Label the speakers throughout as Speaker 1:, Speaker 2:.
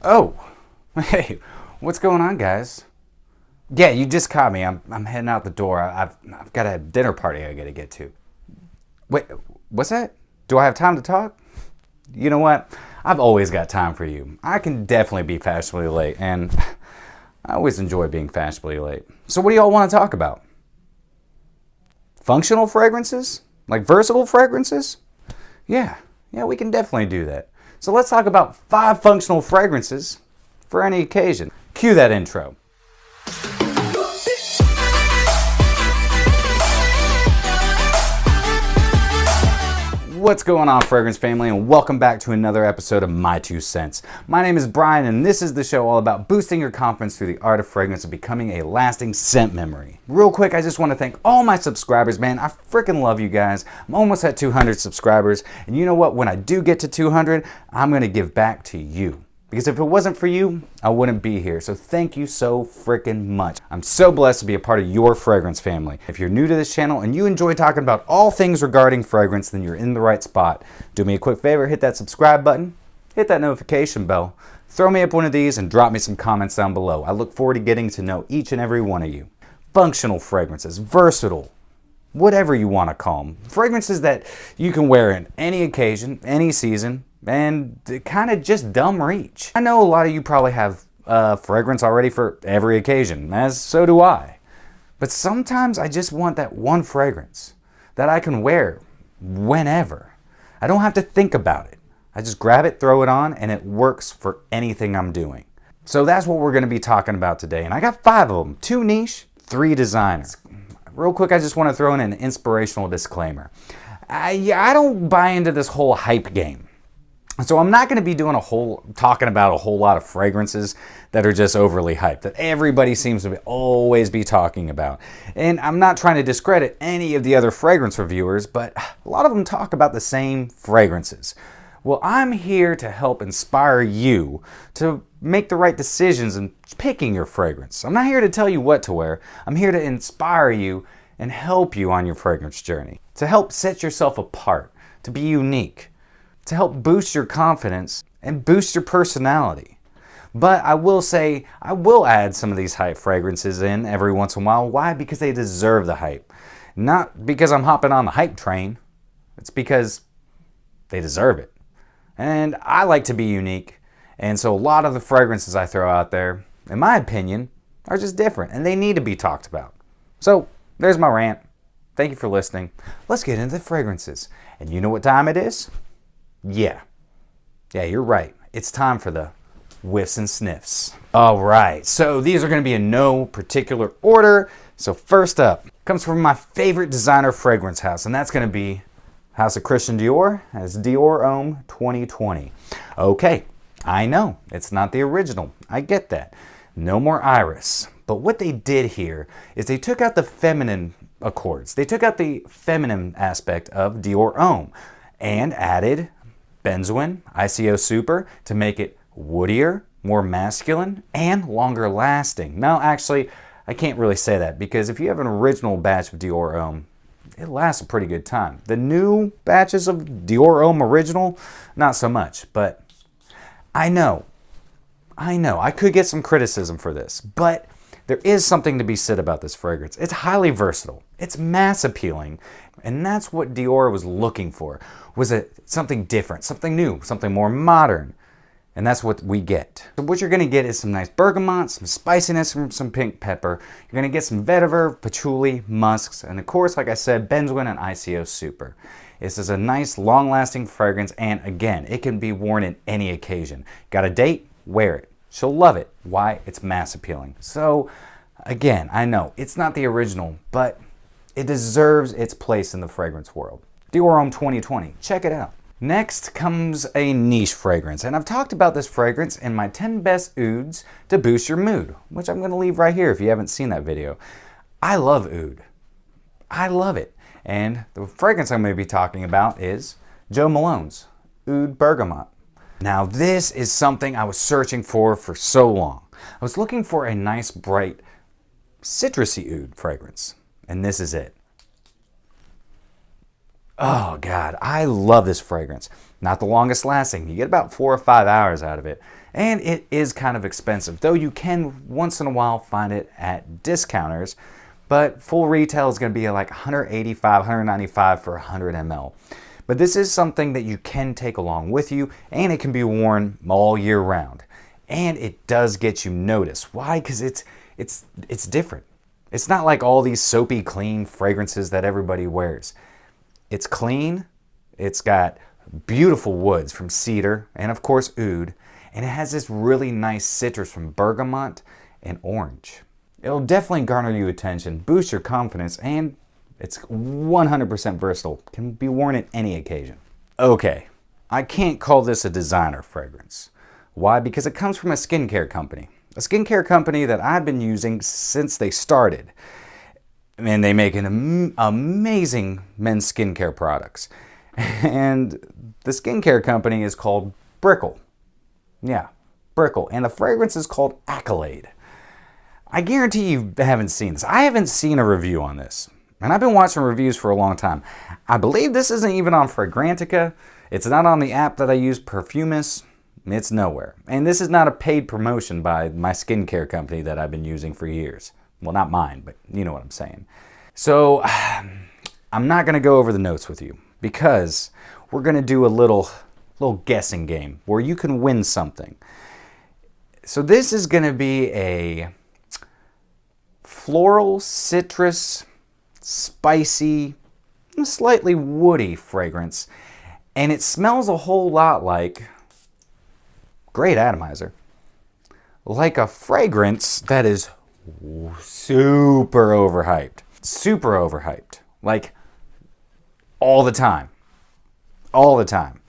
Speaker 1: Oh, hey, what's going on, guys? Yeah, you just caught me. I'm heading out the door. I've got a dinner party I gotta get to. Wait, what's that? Do I have time to talk? You know what? I've always got time for you. I can definitely be fashionably late, and I always enjoy being fashionably late. So what do y'all want to talk about? Functional fragrances? Like versatile fragrances? Yeah, we can definitely do that. So let's talk about 5 functional fragrances for any occasion. Cue that intro. What's going on, fragrance family, and welcome back to another episode of My Two Cents. My name is Brian, and this is the show all about boosting your confidence through the art of fragrance and becoming a lasting scent memory. Real quick, I just want to thank all my subscribers, man. I freaking love you guys. I'm almost at 200 subscribers, and you know what? When I do get to 200, I'm going to give back to you. Because if it wasn't for you, I wouldn't be here. So thank you so freaking much. I'm so blessed to be a part of your fragrance family. If you're new to this channel and you enjoy talking about all things regarding fragrance, then you're in the right spot. Do me a quick favor, hit that subscribe button, hit that notification bell, throw me up one of these and drop me some comments down below. I look forward to getting to know each and every one of you. Functional fragrances, versatile, whatever you want to call them. Fragrances that you can wear in any occasion, any season, and kind of just dumb reach. I know a lot of you probably have fragrance already for every occasion, as so do I. But sometimes I just want that one fragrance that I can wear whenever. I don't have to think about it. I just grab it, throw it on, and it works for anything I'm doing. So that's what we're going to be talking about today. And I got 5 of them, 2 niche, 3 designer. Real quick, I just want to throw in an inspirational disclaimer. I don't buy into this whole hype game. So I'm not going to be talking about a whole lot of fragrances that are just overly hyped, that everybody seems to always be talking about. And I'm not trying to discredit any of the other fragrance reviewers, but a lot of them talk about the same fragrances. Well, I'm here to help inspire you to make the right decisions in picking your fragrance. I'm not here to tell you what to wear. I'm here to inspire you and help you on your fragrance journey, to help set yourself apart, to be unique, to help boost your confidence and boost your personality. But I will say, I will add some of these hype fragrances in every once in a while. Why? Because they deserve the hype. Not because I'm hopping on the hype train. It's because they deserve it. And I like to be unique. And so a lot of the fragrances I throw out there, in my opinion, are just different. And they need to be talked about. So there's my rant. Thank you for listening. Let's get into the fragrances. And you know what time it is? Yeah, you're right. It's time for the whiffs and sniffs. All right, so these are going to be in no particular order. So first up comes from my favorite designer fragrance house, and that's going to be House of Christian Dior as Dior Homme 2020. Okay, I know, it's not the original. I get that. No more iris. But what they did here is they took out the feminine accords. They took out the feminine aspect of Dior Homme and added benzoin, ICO Super, to make it woodier, more masculine, and longer lasting. Now, actually, I can't really say that because if you have an original batch of Dior Homme, it lasts a pretty good time. The new batches of Dior Homme Original, not so much. But I know, I could get some criticism for this, but there is something to be said about this fragrance. It's highly versatile. It's mass appealing. And that's what Dior was looking for. Was it something different, something new, something more modern? And that's what we get. So what you're going to get is some nice bergamot, some spiciness from some pink pepper. You're going to get some vetiver, patchouli, musks, and of course, like I said, benzoin and ICO Super. This is a nice, long-lasting fragrance, and again, it can be worn in any occasion. Got a date? Wear it. She'll love it. Why? It's mass appealing. So again, I know it's not the original, but it deserves its place in the fragrance world. Dior Homme 2020. Check it out. Next comes a niche fragrance, and I've talked about this fragrance in my 10 best ouds to boost your mood, which I'm going to leave right here if you haven't seen that video. I love oud. I love it. And the fragrance I'm going to be talking about is Jo Malone's Oud Bergamot. Now this is something I was searching for so long. I was looking for a nice, bright, citrusy oud fragrance. And this is it. Oh God, I love this fragrance. Not the longest lasting. You get about 4 or 5 hours out of it. And it is kind of expensive, though you can once in a while find it at discounters, but full retail is going to be like $185, $195 for 100 ml. But this is something that you can take along with you, and it can be worn all year round. And it does get you noticed. Why? Because it's different. It's not like all these soapy clean fragrances that everybody wears. It's clean, it's got beautiful woods from cedar and of course oud, and it has this really nice citrus from bergamot and orange. It'll definitely garner you attention, boost your confidence, and it's 100% versatile. Can be worn at any occasion. Okay, I can't call this a designer fragrance. Why? Because it comes from a skincare company. A skincare company that I've been using since they started. And they make an amazing men's skincare products. And the skincare company is called Brickell. Yeah, Brickell. And the fragrance is called Accolade. I guarantee you haven't seen this. I haven't seen a review on this. And I've been watching reviews for a long time. I believe this isn't even on Fragrantica. It's not on the app that I use, Perfumus. It's nowhere. And this is not a paid promotion by my skincare company that I've been using for years. Well, not mine, but you know what I'm saying. So, I'm not going to go over the notes with you because we're going to do a little guessing game where you can win something. So this is going to be a floral, citrus, spicy, slightly woody fragrance. And it smells a whole lot like, great atomizer, like a fragrance that is super overhyped. Super overhyped. Like all the time. All the time.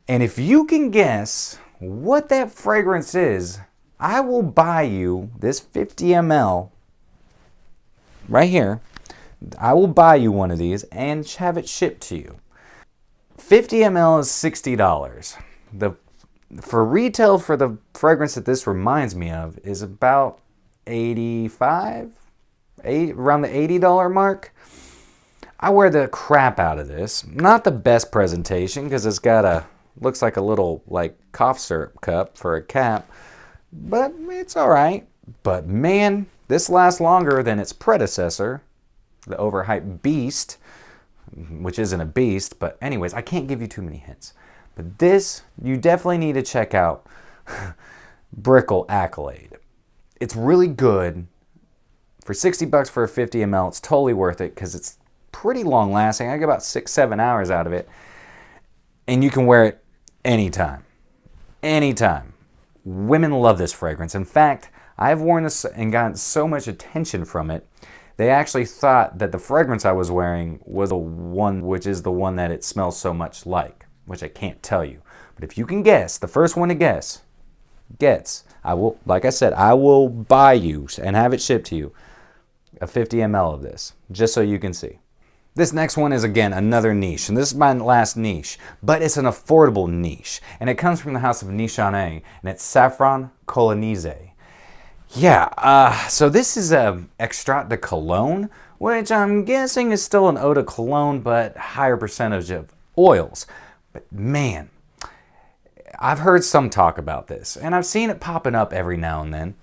Speaker 1: And if you can guess what that fragrance is, I will buy you this 50 ml right here. I will buy you one of these and have it shipped to you. 50 ml is $60. For retail for the fragrance that this reminds me of is about around the $80 mark. I wear the crap out of this. Not the best presentation because it's got looks like a little like cough syrup cup for a cap, but it's all right. But man, this lasts longer than its predecessor, the overhyped Beast, which isn't a beast, but anyways, I can't give you too many hints. But this, you definitely need to check out Brickell Accolade. It's really good. For 60 bucks for a 50 ml, it's totally worth it because it's pretty long lasting. I get about 6-7 hours out of it. And you can wear it anytime. Anytime. Women love this fragrance. In fact, I've worn this and gotten so much attention from it, they actually thought that the fragrance I was wearing was the one, which is the one that it smells so much like, which I can't tell you. But if you can guess, the first one to guess gets, I will, like I said, I will buy you and have it shipped to you a 50 ml of this, just so you can see. This next one is, again, another niche, and this is my last niche, but it's an affordable niche, and it comes from the house of Nishane, and it's Saffron Cologne. Yeah, so this is a extrait de cologne, which I'm guessing is still an eau de cologne, but higher percentage of oils. But man, I've heard some talk about this, and I've seen it popping up every now and then.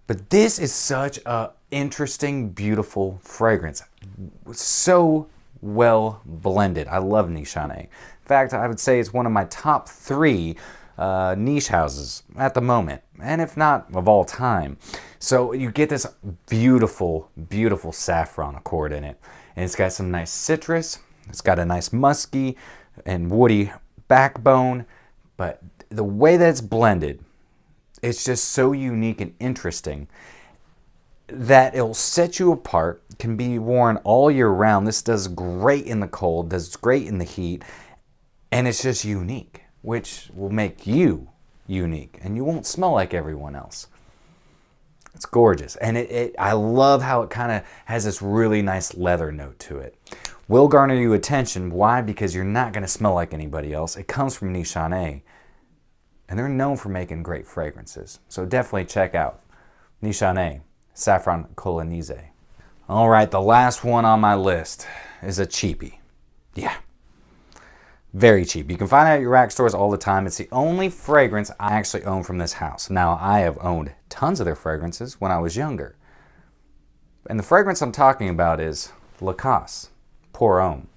Speaker 1: But this is such a interesting, beautiful fragrance. So well blended. I love Nishane. In fact, I would say it's one of my top 3 niche houses at the moment, and if not of all time. So you get this beautiful, beautiful saffron accord in it, and it's got some nice citrus. It's got a nice musky and woody backbone, but the way that it's blended, it's just so unique and interesting that it'll set you apart. Can be worn all year round. This does great in the cold, does great in the heat, and it's just unique, which will make you unique, and you won't smell like everyone else. It's gorgeous, and I love how it kind of has this really nice leather note to it. Will garner you attention. Why? Because you're not going to smell like anybody else. It comes from Nishane, and they're known for making great fragrances. So definitely check out Nishane, Saffron Cologne. All right, the last one on my list is a cheapie. Yeah. Very cheap. You can find it at your rack stores all the time. It's the only fragrance I actually own from this house. Now, I have owned tons of their fragrances when I was younger. And the fragrance I'm talking about is Lacoste Pour Homme.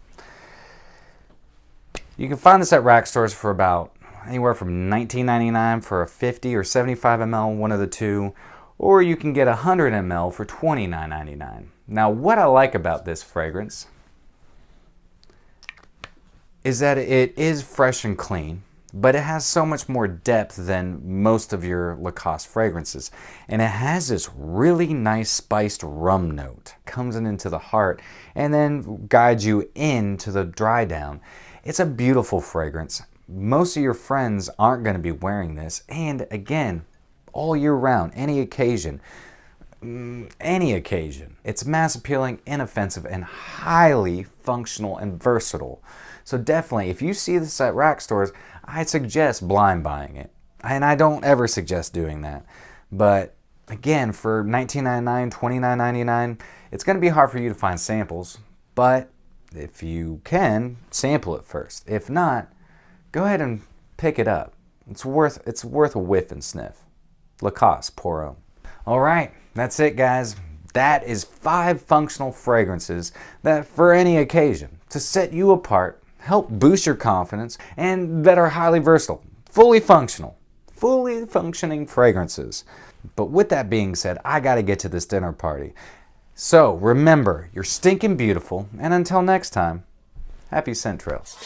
Speaker 1: You can find this at rack stores for about anywhere from $19.99 for a 50 or 75 ml, one of the two, or you can get 100 ml for $29.99. Now, what I like about this fragrance is that it is fresh and clean, but it has so much more depth than most of your Lacoste fragrances. And it has this really nice spiced rum note. Comes into the heart and then guides you into the dry down. It's a beautiful fragrance. Most of your friends aren't going to be wearing this. And again, all year round, any occasion. It's mass appealing, inoffensive, and highly functional and versatile. So definitely, if you see this at rack stores, I'd suggest blind buying it. And I don't ever suggest doing that. But again, for $19.99, $29.99, it's going to be hard for you to find samples. But if you can, sample it first. If not, go ahead and pick it up. It's worth a whiff and sniff. Lacoste Pour Homme. All right, that's it, guys. That is 5 functional fragrances that, for any occasion, to set you apart, help boost your confidence, and that are highly versatile, fully functioning fragrances. But with that being said, I gotta get to this dinner party. So remember, you're stinking beautiful, and until next time, happy scent trails.